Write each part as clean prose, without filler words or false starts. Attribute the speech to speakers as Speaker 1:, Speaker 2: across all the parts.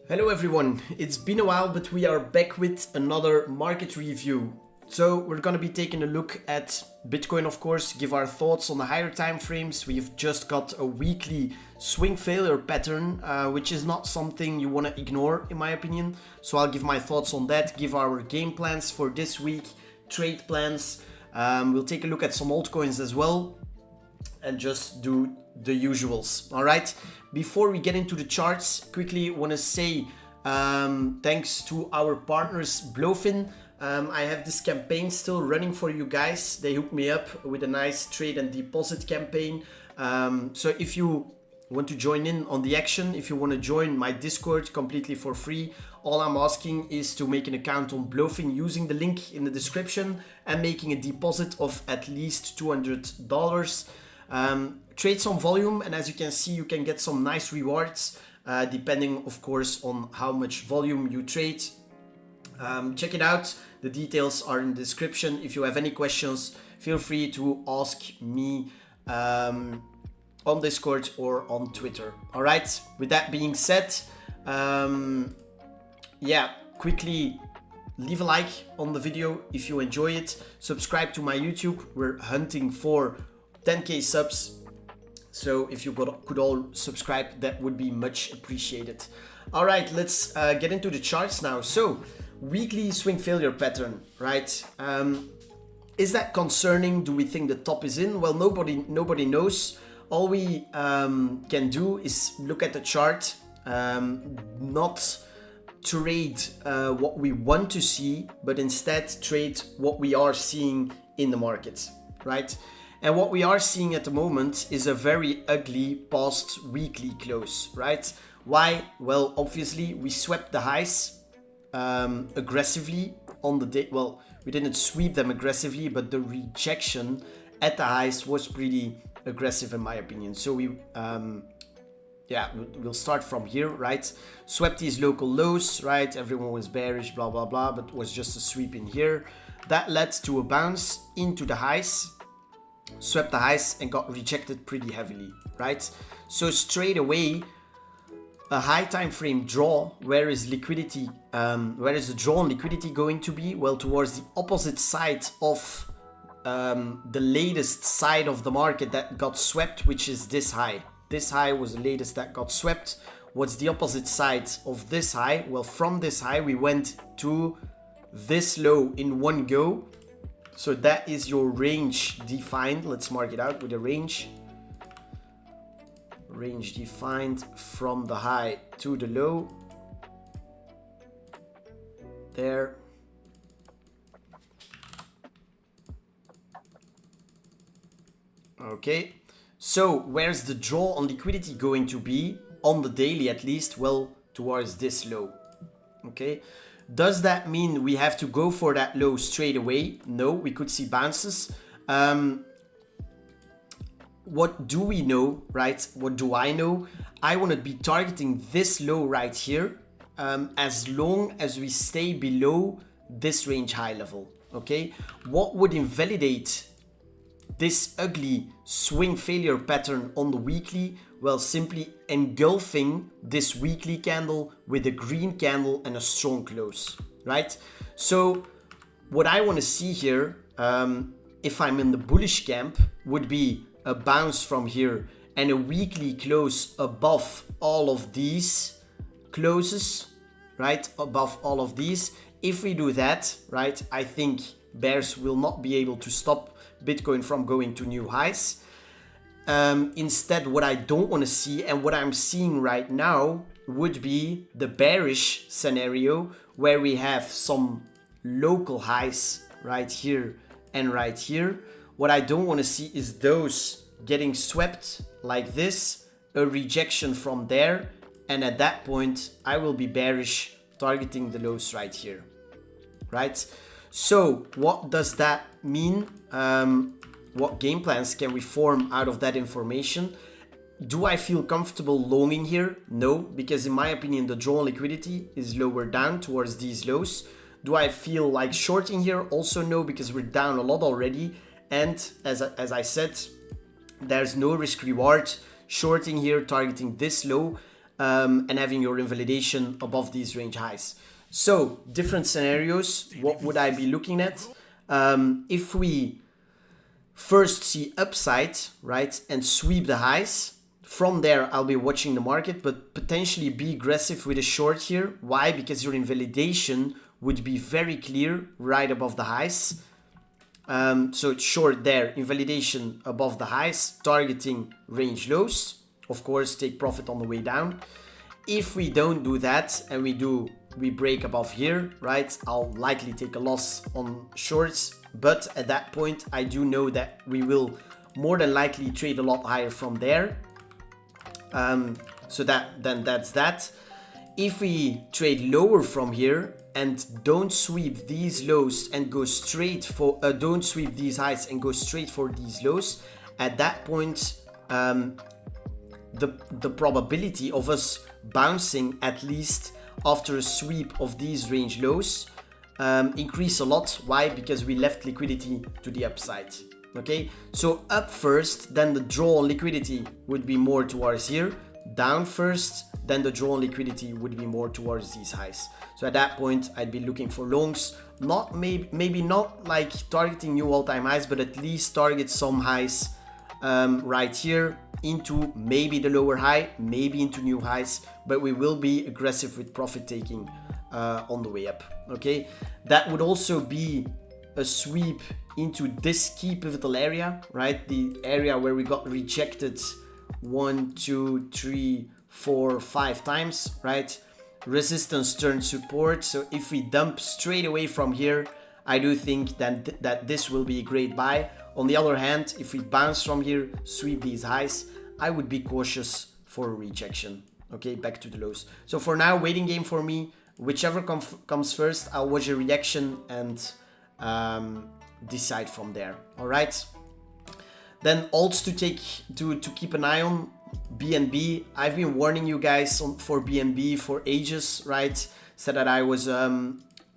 Speaker 1: Hello everyone, it's been a while, but we are back with another market review. So we're gonna be taking a look at Bitcoin, of course, give our thoughts on the higher time frames. We've just got a weekly swing failure pattern, which is not something you wanna ignore in my opinion. So I'll give my thoughts on that, give our game plans for this week, trade plans. We'll take a look at some altcoins as well and just do the usuals. All right, before we get into the charts, quickly want to say thanks to our partners Blowfin. I have this campaign still running for you guys. They hooked me up with a nice trade and deposit campaign. So if you want to join in on the action, if you want to join my Discord completely for free, all I'm asking is to make an account on Blowfin using the link in the description and making a deposit of at least $200. Trade some volume, and as you can see, you can get some nice rewards depending of course on how much volume you trade. Check it out, the details are in the description. If you have any questions, feel free to ask me on Discord or on Twitter. All right, with that being said, quickly leave a like on the video if you enjoy it. Subscribe to my YouTube, we're hunting for 10k subs, so if you could all subscribe, that would be much appreciated. All right, let's get into the charts now. So weekly swing failure pattern, right? Is that concerning? Do we think the top is in? Well, nobody knows. All we can do is look at the chart, not trade what we want to see, but instead trade what we are seeing in the market, right? And what we are seeing at the moment is a very ugly past weekly close, right? Why? Well, obviously we swept the highs aggressively on the day. Well, we didn't sweep them aggressively, but the rejection at the highs was pretty aggressive in my opinion. So we'll start from here, right? Swept these local lows, right? Everyone was bearish, blah, blah, blah, but it was just a sweep in here. That led to a bounce into the highs. Swept the highs and got rejected pretty heavily, right? So straight away, a high time frame draw. Where is liquidity? Where is the draw on liquidity going to be? Well, towards the opposite side of the latest side of the market that got swept, which is this high. This high was the latest that got swept. What's the opposite side of this high? Well, from this high we went to this low in one go. So that is your range defined. Let's mark it out with a range. Range defined from the high to the low. There. Okay. So where's the draw on liquidity going to be on the daily at least? Well, towards this low. Okay. Does that mean we have to go for that low straight away? No, we could see bounces. What do we know, right? What do I know? I want to be targeting this low right here as long as we stay below this range high level, okay? What would invalidate this ugly swing failure pattern on the weekly? Well, simply engulfing this weekly candle with a green candle and a strong close, right? So what I want to see here, if I'm in the bullish camp, would be a bounce from here and a weekly close above all of these closes, right? Above all of these. If we do that, right, I think bears will not be able to stop Bitcoin from going to new highs. Instead, what I don't want to see and what I'm seeing right now would be the bearish scenario where we have some local highs right here and right here. What I don't want to see is those getting swept like this, a rejection from there, and at that point I will be bearish targeting the lows right here, right? So what does that mean? What game plans can we form out of that information? Do I feel comfortable longing here? No, because in my opinion the draw on liquidity is lower down towards these lows. Do I feel like shorting here? Also no, because we're down a lot already, and as I said, there's no risk reward shorting here targeting this low. and having your invalidation above these range highs. So different scenarios, what would I be looking at? If we first see upside, right, and sweep the highs, from there I'll be watching the market, but potentially be aggressive with a short here. Why? Because your invalidation would be very clear right above the highs. So it's short there, invalidation above the highs, targeting range lows. Of course, take profit on the way down. If we don't do that and we break above here, right, I'll likely take a loss on shorts. But at that point, I do know that we will more than likely trade a lot higher from there. So that's that. If we trade lower from here and don't sweep these lows and go straight for, don't sweep these highs and go straight for these lows, at that point, the probability of us bouncing at least after a sweep of these range lows increase a lot. Why? Because we left liquidity to the upside. Okay, so up first, then the draw on liquidity would be more towards here. Down first, then the draw on liquidity would be more towards these highs. So at that point, I'd be looking for longs, not maybe not like targeting new all-time highs, but at least target some highs right here into maybe the lower high, maybe into new highs, but we will be aggressive with profit taking on the way up. Okay, that would also be a sweep into this key pivotal area, right? The area where we got rejected 1, 2, 3, 4, 5 times, right? Resistance turns support. So if we dump straight away from here, I do think that this will be a great buy. On the other hand, if we bounce from here, sweep these highs, I would be cautious for a rejection. Okay, back to the lows. So for now, waiting game for me. Whichever comes first, I'll watch a reaction and decide from there. All right. Then alts to keep an eye on, BNB. I've been warning you guys for BNB for ages, right? Said that I was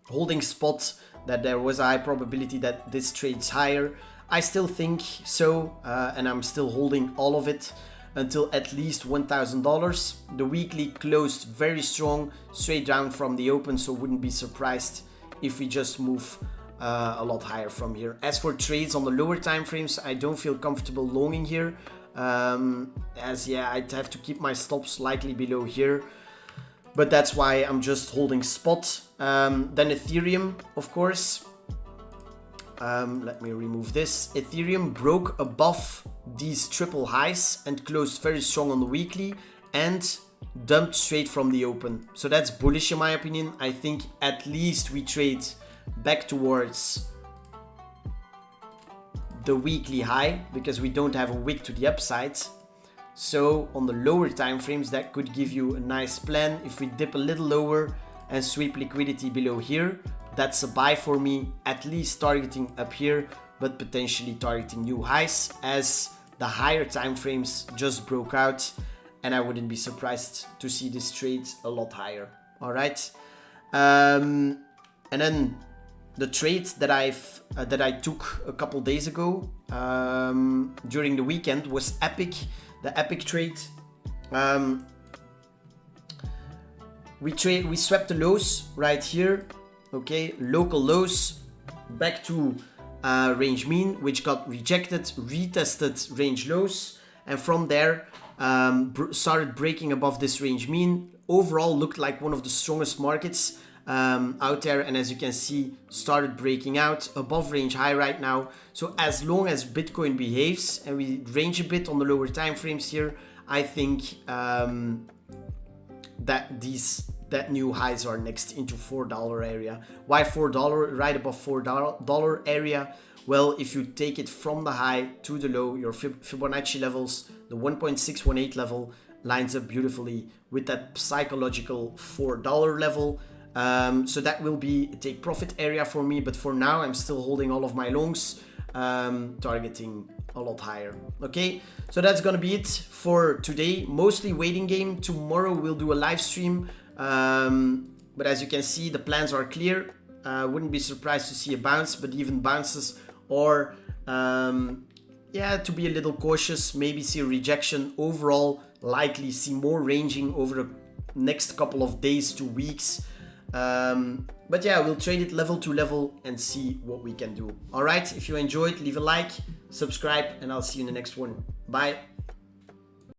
Speaker 1: holding spot, that there was a high probability that this trades higher. I still think so, and I'm still holding all of it until at least $1,000. The weekly closed very strong, straight down from the open, so wouldn't be surprised if we just move a lot higher from here. As for trades on the lower time frames, I don't feel comfortable longing here, as yeah, I'd have to keep my stops slightly below here, but that's why I'm just holding spot. Then Ethereum, of course. Let me remove this. Ethereum broke above these triple highs and closed very strong on the weekly and dumped straight from the open. So that's bullish in my opinion. I think at least we trade back towards the weekly high because we don't have a wick to the upside. So on the lower time frames, that could give you a nice plan. If we dip a little lower and sweep liquidity below here, that's a buy for me, at least targeting up here, but potentially targeting new highs as the higher time frames just broke out, and I wouldn't be surprised to see this trade a lot higher. All right, and then the trade that I took a couple days ago during the weekend was Epic, the Epic trade. We swept the lows right here. Okay, local lows back to range mean, which got rejected, retested range lows, and from there started breaking above this range mean. Overall looked like one of the strongest markets out there, and as you can see, started breaking out above range high right now. So as long as Bitcoin behaves and we range a bit on the lower time frames here, I think that new highs are next into $4 area. Why $4? Right above $4 area. Well, if you take it from the high to the low, your Fibonacci levels, the 1.618 level lines up beautifully with that psychological $4 level. So that will be a take profit area for me, but for now I'm still holding all of my longs, targeting a lot higher. Okay, so that's gonna be it for today. Mostly waiting game. Tomorrow we'll do a live stream, but as you can see, the plans are clear. Wouldn't be surprised to see a bounce, but even bounces, or yeah, to be a little cautious, maybe see a rejection. Overall, likely see more ranging over the next couple of days to weeks. But yeah, we'll trade it level to level and see what we can do. All right, if you enjoyed, leave a like, subscribe, and I'll see you in the next one. Bye.